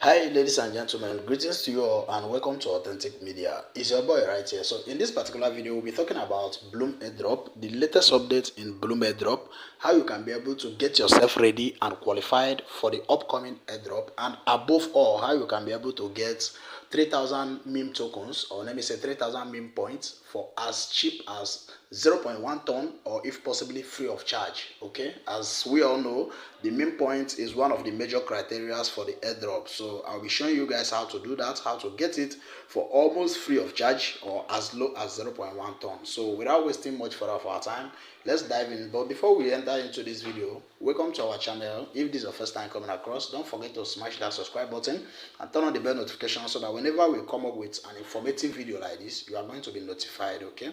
Hi ladies and gentlemen, greetings to you all and welcome to Authentic Media. It's your boy right here. So in this particular video, we'll be talking about Blum AirDrop, the latest update in Blum AirDrop, how you can be able to get yourself ready and qualified for the upcoming airdrop, and above all, how you can be able to get 3,000 meme tokens, or let me say 3,000 meme points for as cheap as 0.1 ton, or if possibly free of charge. Okay, as we all know, the meme point is one of the major criteria for the airdrop. So I'll be showing you guys how to do that, how to get it for almost free of charge or as low as 0.1 ton. So without wasting much further of our time, let's dive in. But before we enter into this video, welcome to our channel. If this is your first time coming across, don't forget to smash that subscribe button and turn on the bell notification so that whenever we come up with an informative video like this, you are going to be notified. Okay,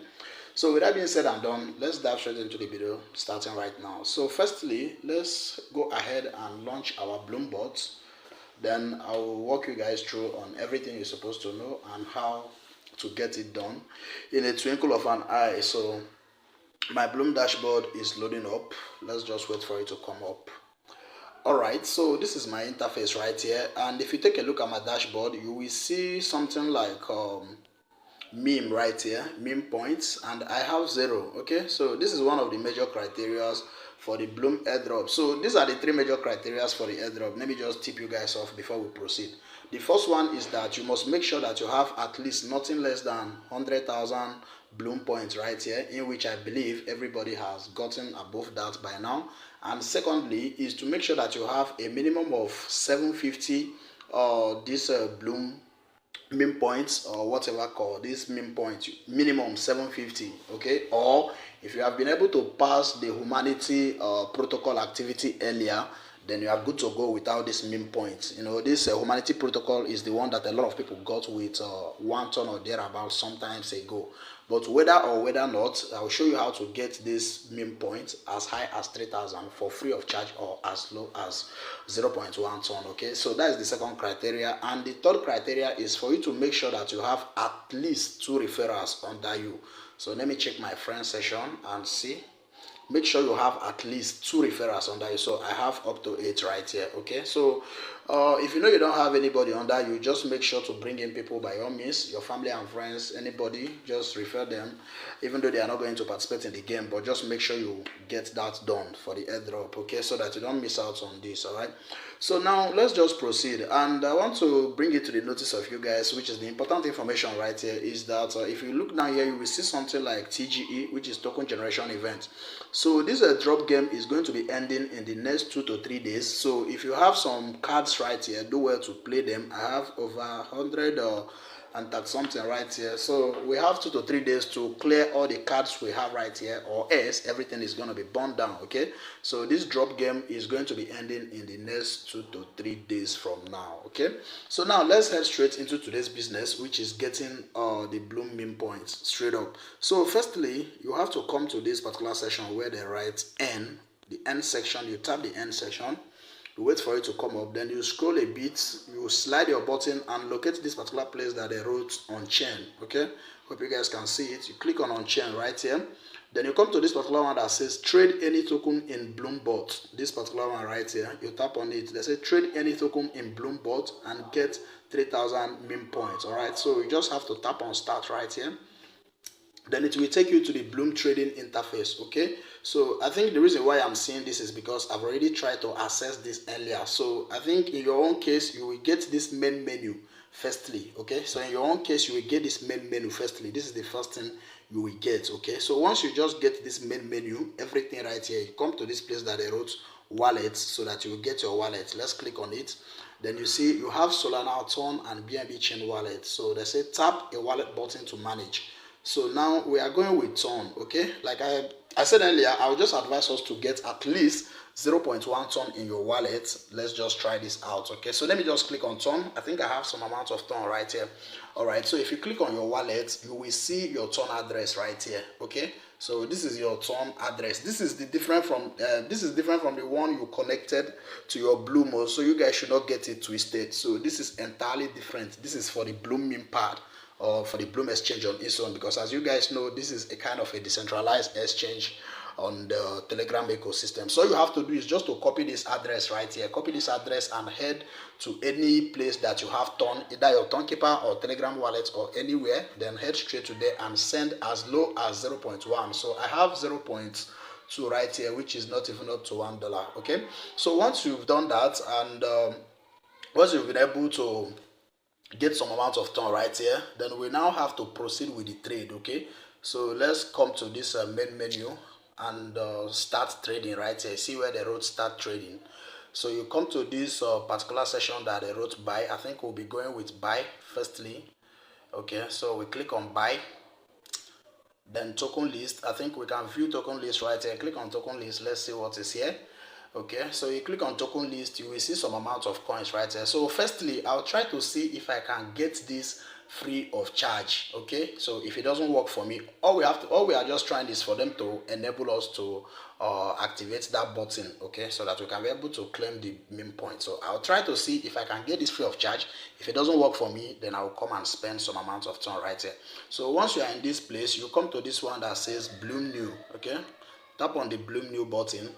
so with that being said and done, let's dive straight into the video starting right now. So firstly, let's go ahead and launch our Blum bot. Then I will walk you guys through on everything you're supposed to know and how to get it done in a twinkle of an eye. So my Blum dashboard is loading up. Let's just wait for it to come up. Alright, so this is my interface right here, and if you take a look at my dashboard, you will see something like meme right here, meme points, and I have 0. Okay, so this is one of the major criteria for the Blum airdrop. So these are the 3 major criteria for the airdrop. Let me just tip you guys off before we proceed. The first one is that you must make sure that you have at least nothing less than 100,000 Blum points right here, in which I believe everybody has gotten above that by now. And secondly is to make sure that you have a minimum of 750 this Blum meme points, or whatever called this meme point, minimum 750. Okay, or if you have been able to pass the humanity protocol activity earlier, then you are good to go without this meme points. You know, this humanity protocol is the one that a lot of people got with 1 ton or thereabout sometimes ago. But whether or whether not, I'll show you how to get this meme point as high as 3,000 for free of charge, or as low as 0.1 ton. Okay, so that is the second criteria. And the third criteria is for you to make sure that you have at least 2 referrals under you. So let me check my friend session and see. Make sure you have at least 2 referrals under you. So I have up to 8 right here. Okay, so if you know you don't have anybody under you, just make sure to bring in people by all means, your family and friends, anybody, just refer them, even though they are not going to participate in the game, but just make sure you get that done for the airdrop. Okay, so that you don't miss out on this. All right, so now let's just proceed, and I want to bring it to the notice of you guys, which is the important information right here, is that if you look down here, you will see something like TGE, which is token generation event. So this drop game is going to be ending in the next 2 to 3 days. So if you have some cards right here, do well to play them. I have over 100 and that something right here. So we have 2 to 3 days to clear all the cards we have right here, or else everything is going to be burned down. Okay, so this drop game is going to be ending in the next 2 to 3 days from now. Okay, so now let's head straight into today's business, which is getting the Blum meme points straight up. So firstly, you have to come to this particular section where they write N, the N section. You tap the N section, you wait for it to come up, then you scroll a bit, you slide your button and locate this particular place that they wrote on chain. Okay, hope you guys can see it. You click on chain right here, then you come to this particular one that says trade any token in Blum bot. This particular one right here, you tap on it, they say trade any token in Blum bot and get 3,000 meme points. All right, so you just have to tap on start right here, then it will take you to the Blum trading interface. Okay, so I think the reason why I'm seeing this is because I've already tried to access this earlier. So I think in your own case, you will get this main menu firstly. Okay, so in your own case, you will get this main menu firstly. This is the first thing you will get. Okay, so once you just get this main menu, everything right here, you come to this place that they wrote wallets, so that you will get your wallet. Let's click on it. Then you see you have Solana, Ton, and BNB chain wallet. So they say tap a wallet button to manage. So now we are going with Ton. Okay, like I said earlier, I would just advise us to get at least 0.1 ton in your wallet. Let's just try this out. Okay, so let me just click on Ton. I think I have some amount of Ton right here. All right, so if you click on your wallet, you will see your Ton address right here. Okay, so this is your Ton address. This is different from the one you connected to your Blum. So you guys should not get it twisted. So this is entirely different. This is for the Blum meme pad, or for the Blum exchange on its own, because as you guys know, this is a kind of a decentralized exchange on the Telegram ecosystem. So all you have to do is just to copy this address right here. Copy this address and head to any place that you have Ton, either your Tonkeeper or Telegram wallet or anywhere. Then head straight to there and send as low as 0.1. So I have 0.2 right here, which is not even up to $1. Okay. So once you've done that and once you've been able to get some amount of ton right here, then we now have to proceed with the trade. Okay, so let's come to this main menu and start trading right here. See where they wrote start trading. So you come to this particular section that they wrote buy. I think we'll be going with buy firstly. Okay, so we click on buy, then token list. I think we can view token list right here. Click on token list. Let's see what is here. Okay, so you click on token list, you will see some amount of coins right here. So firstly, I'll try to see if I can get this free of charge. Okay, so if it doesn't work for me, all we are just trying is for them to enable us to activate that button. Okay, so that we can be able to claim the meme point. So I'll try to see if I can get this free of charge. If it doesn't work for me, then I'll come and spend some amount of time right here. So once you are in this place, you come to this one that says Blum New. Okay, tap on the Blum New button.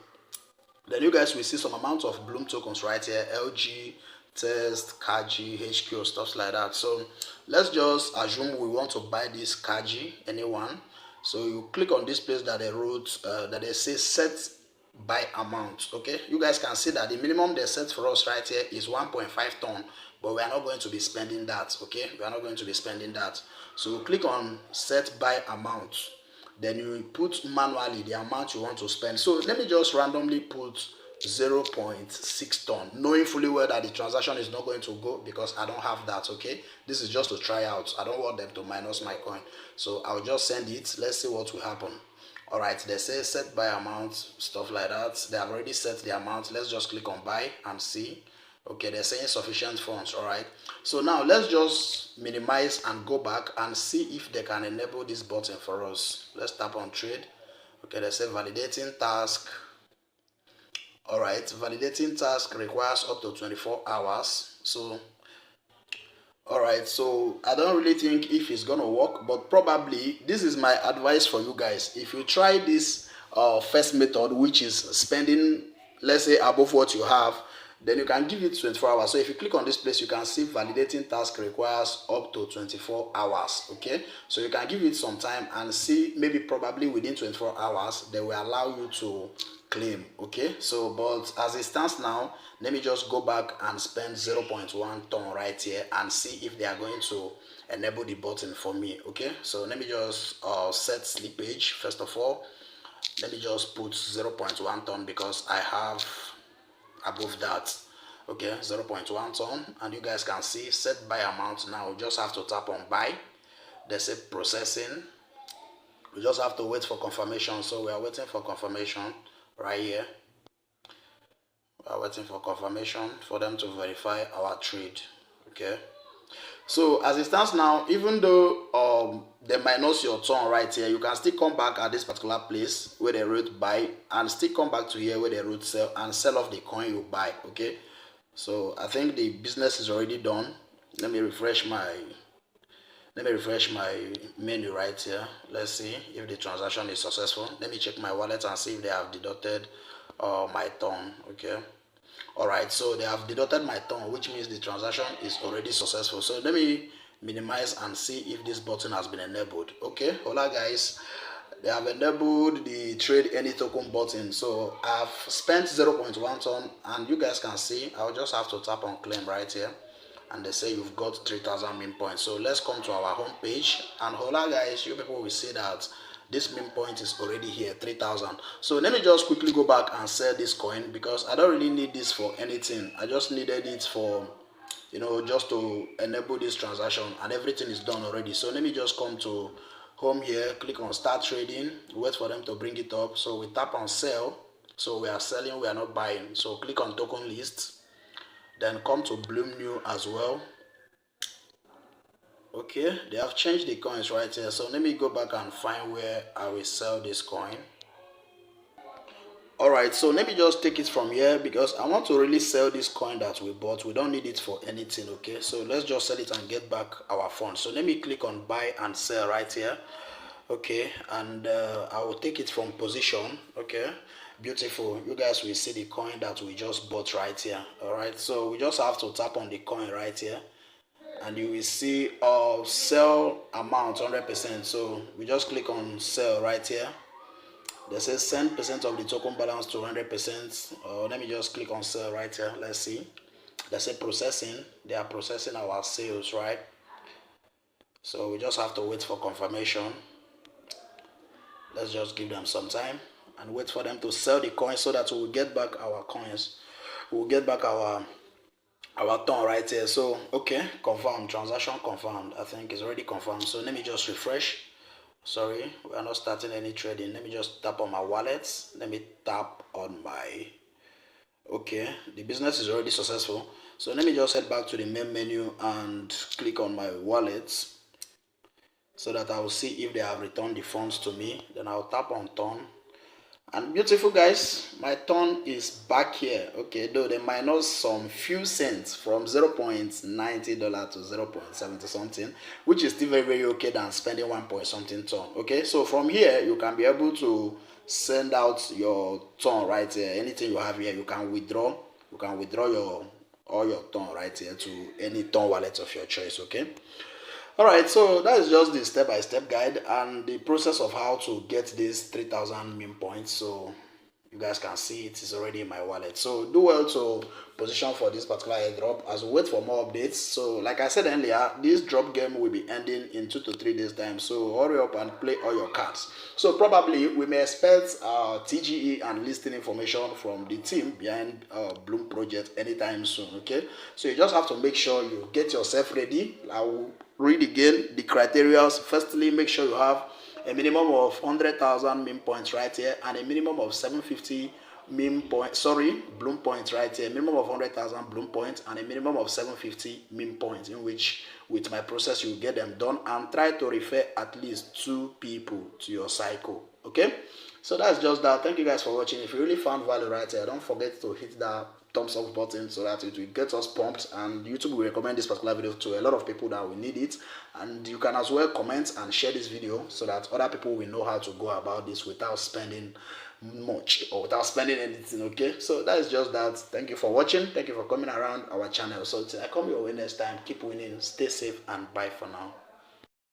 Then you guys will see some amount of Blum tokens right here, LG, Test, Kaji, HQ, stuff like that. So let's just assume we want to buy this Kaji, anyone. So you click on this place that they wrote, that they say set buy amount. Okay, you guys can see that the minimum they set for us right here is 1.5 ton, but we are not going to be spending that. Okay, we are not going to be spending that. So click on set buy amount. Then you put manually the amount you want to spend. So let me just randomly put 0.6 ton, knowing fully well that the transaction is not going to go because I don't have that. Okay, this is just to try out. I don't want them to minus my coin, so I'll just send it. Let's see what will happen. All right, they say set buy amount, stuff like that. They have already set the amount. Let's just click on buy and see. Okay, they're saying sufficient funds. All right, so now let's just minimize and go back and see if they can enable this button for us. Let's tap on trade. Okay, they say validating task. All right, validating task requires up to 24 hours. So all right, so I don't really think if it's gonna work, but probably this is my advice for you guys. If you try this first method, which is spending, let's say, above what you have, then you can give it 24 hours. So if you click on this place, you can see validating task requires up to 24 hours. Okay, so you can give it some time and see, maybe probably within 24 hours they will allow you to claim. Okay, so but as it stands now, let me just go back and spend 0.1 ton right here and see if they are going to enable the button for me. Okay, so let me just set slippage. First of all, let me just put 0.1 ton because I have above that. Okay, 0.1 ton, and you guys can see set buy amount. Now we just have to tap on buy. They say processing. We just have to wait for confirmation. So we are waiting for confirmation right here. We are waiting for confirmation for them to verify our trade. Okay, so as it stands now, even though they minus your turn right here, you can still come back at this particular place where they wrote buy and still come back to here where they wrote sell and sell off the coin you buy. Okay, so I think the business is already done. Let me refresh my menu right here. Let's see if the transaction is successful. Let me check my wallet and see if they have deducted my turn. Okay, all right, so they have deducted my turn, which means the transaction is already successful. So let me minimize and see if this button has been enabled. Okay, hola guys, they have enabled the trade any token button. So I've spent 0.1 ton, and you guys can see I'll just have to tap on claim right here, and they say you've got 3,000 meme points. So let's come to our home page, and hola guys, you people will see that this meme point is already here, 3,000. So let me just quickly go back and sell this coin because I don't really need this for anything. I just needed it for, you know, just to enable this transaction, and everything is done already. So let me just come to home here, click on start trading, wait for them to bring it up. So we tap on sell. So we are selling, we are not buying. So click on token list, then come to Blum New as well. Okay, they have changed the coins right here. So let me go back and find where I will sell this coin. All right, so let me just take it from here because I want to really sell this coin that we bought. We don't need it for anything. Okay, so let's just sell it and get back our funds. So let me click on buy and sell right here. Okay, and I will take it from position. Okay, beautiful. You guys will see the coin that we just bought right here. All right, so we just have to tap on the coin right here, and you will see sell amount 100%. So we just click on sell right here. They say send percent of the token balance to 100%. Let me just click on sell right here. Let's see. They say processing. They are processing our sales, right? So we just have to wait for confirmation. Let's just give them some time and wait for them to sell the coins so that we will get back our coins. We'll get back our ton right here. So okay, confirmed, transaction confirmed. I think it's already confirmed. So let me just refresh. Sorry, we are not starting any trading. Let me just tap on my wallet. Let me tap on my, okay, the business is already successful. So let me just head back to the main menu and click on my wallet so that I will see if they have returned the funds to me. Then I'll tap on turn. And beautiful guys, my turn is back here. Okay, though they minus some few cents from $0.90 to 0.70 something, which is still very, very okay than spending 1 point something ton. Okay, so from here you can be able to send out your ton right here. Anything you have here, you can withdraw. You can withdraw your all your ton right here to any ton wallet of your choice. Okay. Alright, so that is just the step-by-step guide and the process of how to get these 3,000 meme points. So you guys can see it is already in my wallet. So do well to position for this particular airdrop as we wait for more updates. So like I said earlier, this drop game will be ending in 2 to 3 days time. So hurry up and play all your cards. So probably we may expect TGE and listing information from the team behind Blum project anytime soon. Okay, so you just have to make sure you get yourself ready. I will read again the criteria. Firstly, make sure you have a minimum of 100,000 meme points right here and a minimum of 750 meme points, Blum points right here, minimum of 100,000 Blum points and a minimum of 750 meme points, in which with my process you get them done, and try to refer at least 2 people to your cycle. Okay, so that's just that. Thank you guys for watching. If you really found value right here, don't forget to hit that thumbs up button so that it will get us pumped, and YouTube will recommend this particular video to a lot of people that will need it. And you can as well comment and share this video so that other people will know how to go about this without spending much or without spending anything. Okay, so that is just that. Thank you for watching. Thank you for coming around our channel. So till I come your way next time, keep winning, stay safe, and bye for now.